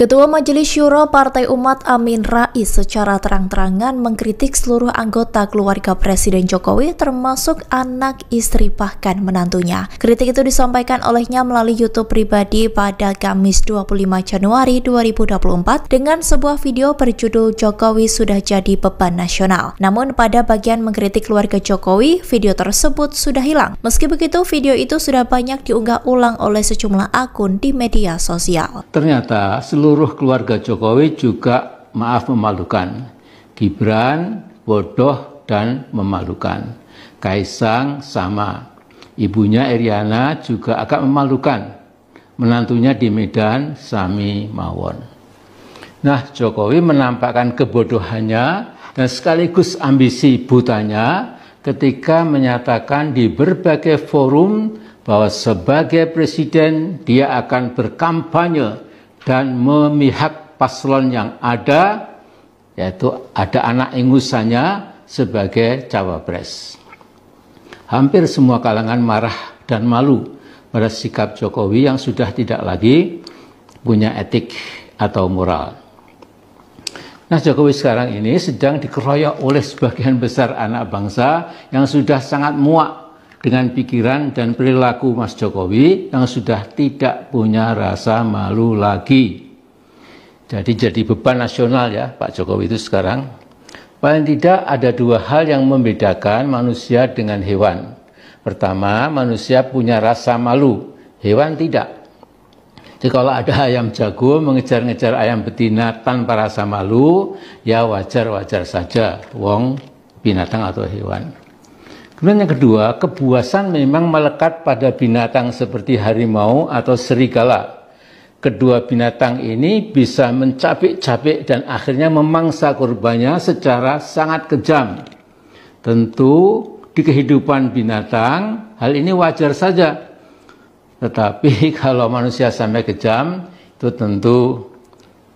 Ketua Majelis Syuro Partai Umat Amin Rais secara terang-terangan mengkritik seluruh anggota keluarga Presiden Jokowi termasuk anak, istri, bahkan menantunya. Kritik itu disampaikan olehnya melalui YouTube pribadi pada Kamis 25 Januari 2024 dengan sebuah video berjudul Jokowi Sudah Jadi Beban Nasional. Namun pada bagian mengkritik keluarga Jokowi, video tersebut sudah hilang. Meski begitu, video itu sudah banyak diunggah ulang oleh sejumlah akun di media sosial. Ternyata seluruh keluarga Jokowi juga memalukan. Gibran bodoh dan memalukan. Kaisang sama. Ibunya Iriana juga agak memalukan. Menantunya di Medan Sami Mawon. Nah, Jokowi menampakkan kebodohannya dan sekaligus ambisi butanya ketika menyatakan di berbagai forum bahwa sebagai presiden dia akan berkampanye dan memihak paslon yang ada, yaitu ada anak ingusannya sebagai cawapres. Hampir semua kalangan marah dan malu pada sikap Jokowi yang sudah tidak lagi punya etik atau moral. Nah, Jokowi sekarang ini sedang dikeroyok oleh sebagian besar anak bangsa yang sudah sangat muak dengan pikiran dan perilaku Mas Jokowi yang sudah tidak punya rasa malu lagi. Jadi beban nasional ya Pak Jokowi itu sekarang. Paling tidak ada dua hal yang membedakan manusia dengan hewan. Pertama, manusia punya rasa malu, hewan tidak. Jadi kalau ada ayam jago mengejar-ngejar ayam betina tanpa rasa malu, ya wajar-wajar saja, wong binatang atau hewan. Kemudian yang kedua, kebuasan memang melekat pada binatang seperti harimau atau serigala. Kedua binatang ini bisa mencapik-capik dan akhirnya memangsa korbannya secara sangat kejam. Tentu di kehidupan binatang hal ini wajar saja. Tetapi kalau manusia sampai kejam, itu tentu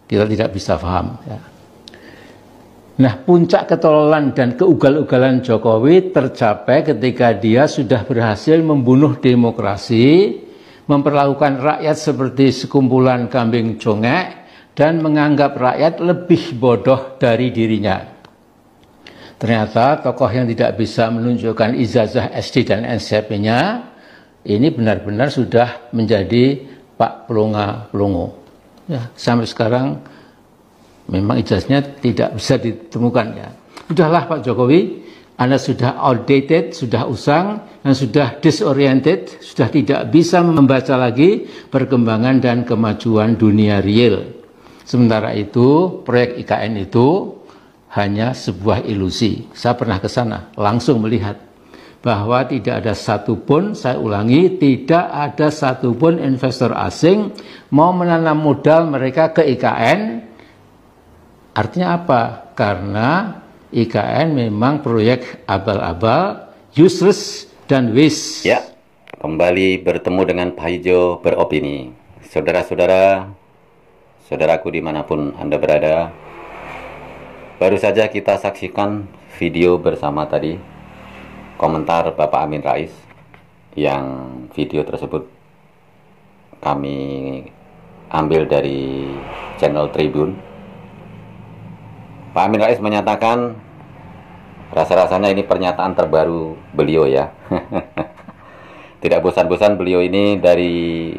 kita tidak bisa paham. Ya. Nah, puncak ketololan dan keugal-ugalan Jokowi tercapai ketika dia sudah berhasil membunuh demokrasi, memperlakukan rakyat seperti sekumpulan kambing congek, dan menganggap rakyat lebih bodoh dari dirinya. Ternyata tokoh yang tidak bisa menunjukkan ijazah SD dan SCP-nya, ini benar-benar sudah menjadi Pak Pelongo. Ya, sampai sekarang memang ijazahnya tidak bisa ditemukan ya. Sudahlah Pak Jokowi, Anda sudah outdated, sudah usang, dan sudah disoriented, sudah tidak bisa membaca lagi perkembangan dan kemajuan dunia real. Sementara itu, proyek IKN itu hanya sebuah ilusi. Saya pernah ke sana, langsung melihat bahwa tidak ada satupun, saya ulangi, tidak ada satupun investor asing mau menanam modal mereka ke IKN. Artinya apa? Karena IKN memang proyek abal-abal, useless, dan waste. Ya, kembali bertemu dengan Pak Ijo beropini. Saudara-saudara, saudaraku dimanapun Anda berada, baru saja kita saksikan video bersama tadi, komentar Bapak Amin Rais, yang video tersebut kami ambil dari channel Tribun. Pak Amin Rais menyatakan, rasa-rasanya ini pernyataan terbaru beliau ya. Tidak bosan-bosan beliau ini dari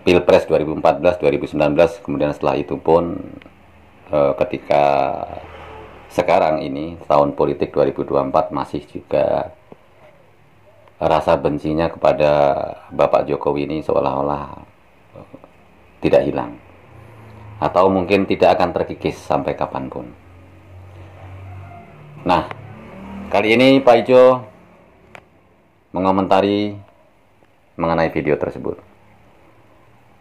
Pilpres 2014-2019, kemudian setelah itu pun ketika sekarang ini tahun politik 2024 masih juga rasa bencinya kepada Bapak Jokowi ini seolah-olah tidak hilang. Atau mungkin tidak akan terkikis sampai kapanpun. Nah, kali ini Pak Ijo mengomentari mengenai video tersebut.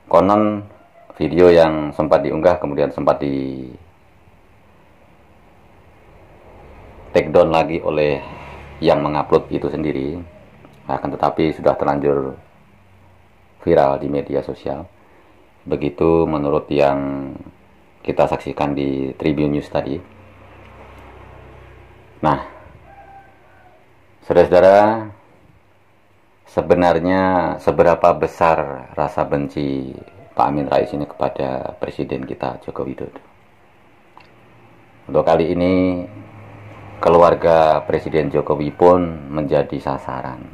Konon video yang sempat diunggah kemudian sempat di take down lagi oleh yang mengupload itu sendiri. Akan tetapi sudah terlanjur viral di media sosial. Begitu menurut yang kita saksikan di Tribun News tadi. Nah, saudara-saudara, sebenarnya seberapa besar rasa benci Pak Amin Rais ini kepada Presiden kita Joko Widodo. Untuk kali ini keluarga Presiden Jokowi pun menjadi sasaran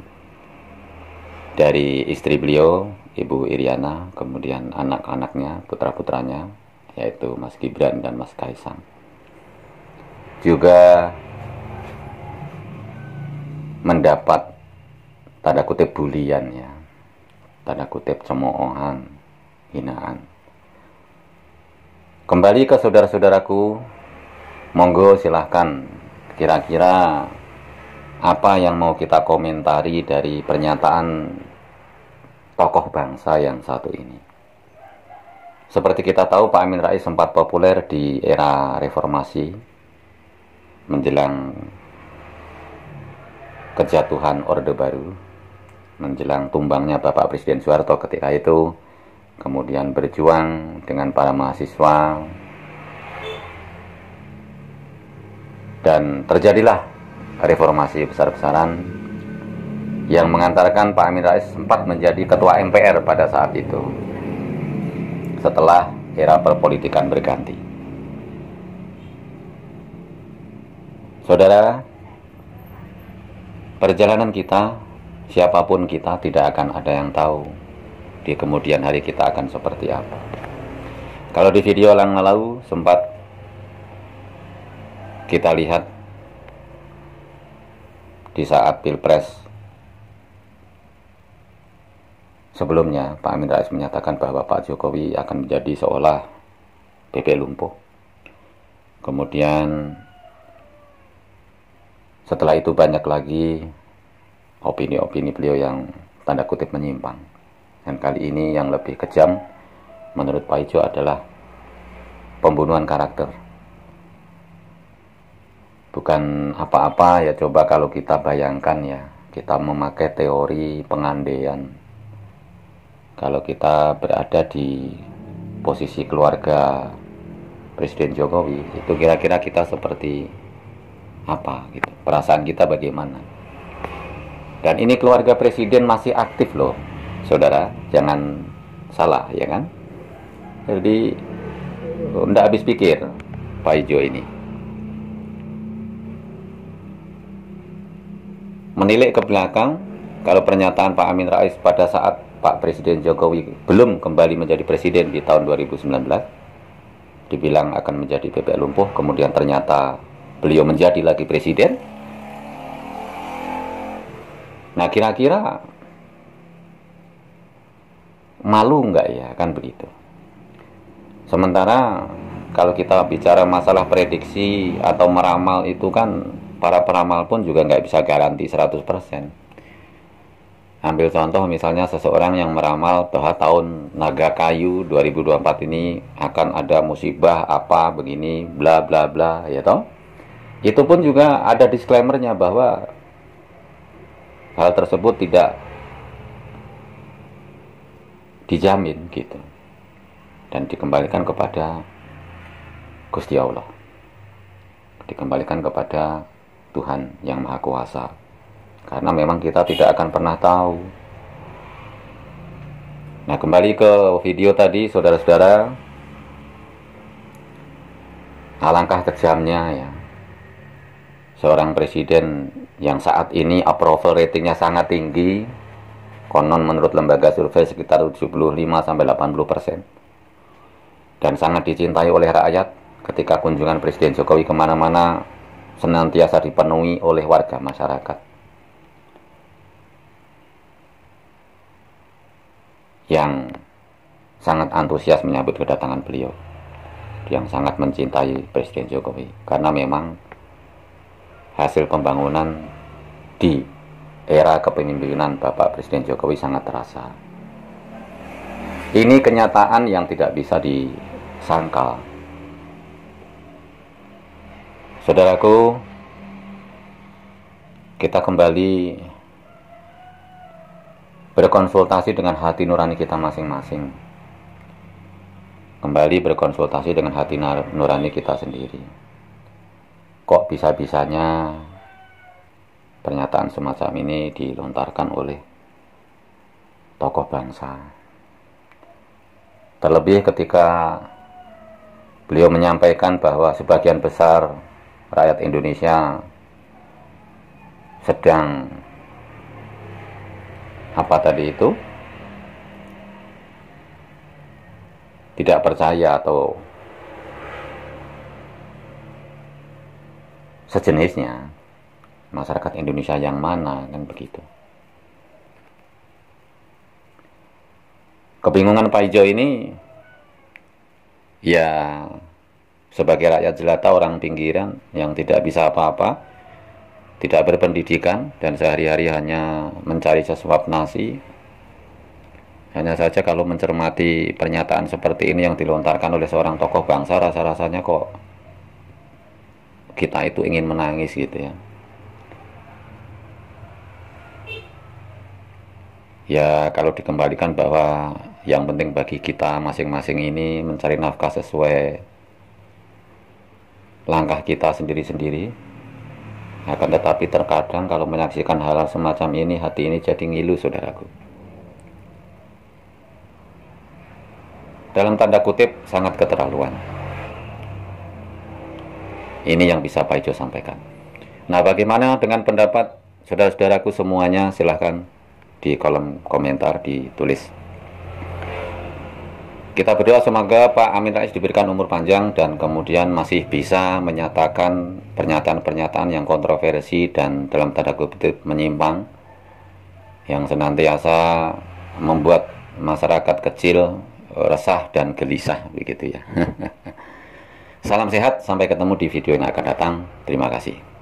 dari istri beliau, Ibu Iriana, kemudian anak-anaknya, putra-putranya, yaitu Mas Gibran dan Mas Kaisang. Juga mendapat tanda kutip bulian ya, tanda kutip cemoohan, hinaan. Kembali ke saudara-saudaraku, monggo silahkan, kira-kira apa yang mau kita komentari dari pernyataan tokoh bangsa yang satu ini. Seperti kita tahu, Pak Amin Rais sempat populer di era reformasi menjelang kejatuhan Orde Baru, menjelang tumbangnya Bapak Presiden Soeharto ketika itu, kemudian berjuang dengan para mahasiswa, dan terjadilah reformasi besar-besaran yang mengantarkan Pak Amin Rais sempat menjadi ketua MPR pada saat itu, setelah era perpolitikan berganti. Saudara, perjalanan kita, siapapun kita, tidak akan ada yang tahu di kemudian hari kita akan seperti apa. Kalau di video yang lalu sempat kita lihat di saat Pilpres sebelumnya, Pak Amin Rais menyatakan bahwa Pak Jokowi akan menjadi seolah bebek lumpuh. Kemudian setelah itu banyak lagi opini-opini beliau yang tanda kutip menyimpang. Dan kali ini yang lebih kejam menurut Pak Ijo adalah pembunuhan karakter. Bukan apa-apa ya, coba kalau kita bayangkan ya, kita memakai teori pengandaian. Kalau kita berada di posisi keluarga Presiden Jokowi, itu kira-kira kita seperti apa gitu, perasaan kita bagaimana. Dan ini keluarga Presiden masih aktif loh, saudara, jangan salah ya kan. Jadi tidak habis pikir Pak Ijo ini. Menilik ke belakang, kalau pernyataan Pak Amin Rais pada saat Pak Presiden Jokowi belum kembali menjadi presiden di tahun 2019, dibilang akan menjadi bebek lumpuh, kemudian ternyata beliau menjadi lagi presiden. Nah, kira-kira malu nggak ya, kan begitu. Sementara kalau kita bicara masalah prediksi atau meramal itu kan, para peramal pun juga nggak bisa garansi 100%. Ambil contoh misalnya seseorang yang meramal bahwa tahun Naga Kayu 2024 ini akan ada musibah apa begini bla bla bla, ya toh. Itu pun juga ada disclaimernya bahwa hal tersebut tidak dijamin gitu, dan dikembalikan kepada Gusti Allah, dikembalikan kepada Tuhan yang Maha Kuasa, karena memang kita tidak akan pernah tahu. Nah, kembali ke video tadi, saudara-saudara, alangkah kejamnya ya, seorang presiden yang saat ini approval ratingnya sangat tinggi, konon menurut lembaga survei sekitar 75-80%, dan sangat dicintai oleh rakyat. Ketika kunjungan Presiden Jokowi kemana-mana senantiasa dipenuhi oleh warga masyarakat yang sangat antusias menyambut kedatangan beliau, yang sangat mencintai Presiden Jokowi, karena memang hasil pembangunan di era kepemimpinan Bapak Presiden Jokowi sangat terasa. Ini kenyataan yang tidak bisa disangkal. Saudaraku, kita kembali berkonsultasi dengan hati nurani kita masing-masing. Kembali berkonsultasi dengan hati nurani kita sendiri. Kok bisa-bisanya pernyataan semacam ini dilontarkan oleh tokoh bangsa? Terlebih ketika beliau menyampaikan bahwa sebagian besar rakyat Indonesia sedang apa tadi itu, tidak percaya atau sejenisnya. Masyarakat Indonesia yang mana, kan begitu. Kebingungan Pak Ijo ini ya sebagai rakyat jelata, orang pinggiran yang tidak bisa apa-apa, tidak berpendidikan, dan sehari-hari hanya mencari sesuap nasi. Hanya saja kalau mencermati pernyataan seperti ini yang dilontarkan oleh seorang tokoh bangsa, rasa-rasanya kok kita itu ingin menangis gitu ya. Ya kalau dikembalikan bahwa yang penting bagi kita masing-masing ini mencari nafkah sesuai langkah kita sendiri-sendiri. Akan tetapi terkadang kalau menyaksikan hal-hal semacam ini, hati ini jadi ngilu, saudaraku. Dalam tanda kutip, sangat keterlaluan. Ini yang bisa Pak Ijo sampaikan. Nah, bagaimana dengan pendapat saudara-saudaraku semuanya? Silahkan di kolom komentar ditulis. Kita berdoa semoga Pak Amin Rais diberikan umur panjang dan kemudian masih bisa menyatakan pernyataan-pernyataan yang kontroversi dan dalam tanda kutip menyimpang, yang senantiasa membuat masyarakat kecil resah dan gelisah, begitu ya. Salam sehat, sampai ketemu di video yang akan datang. Terima kasih.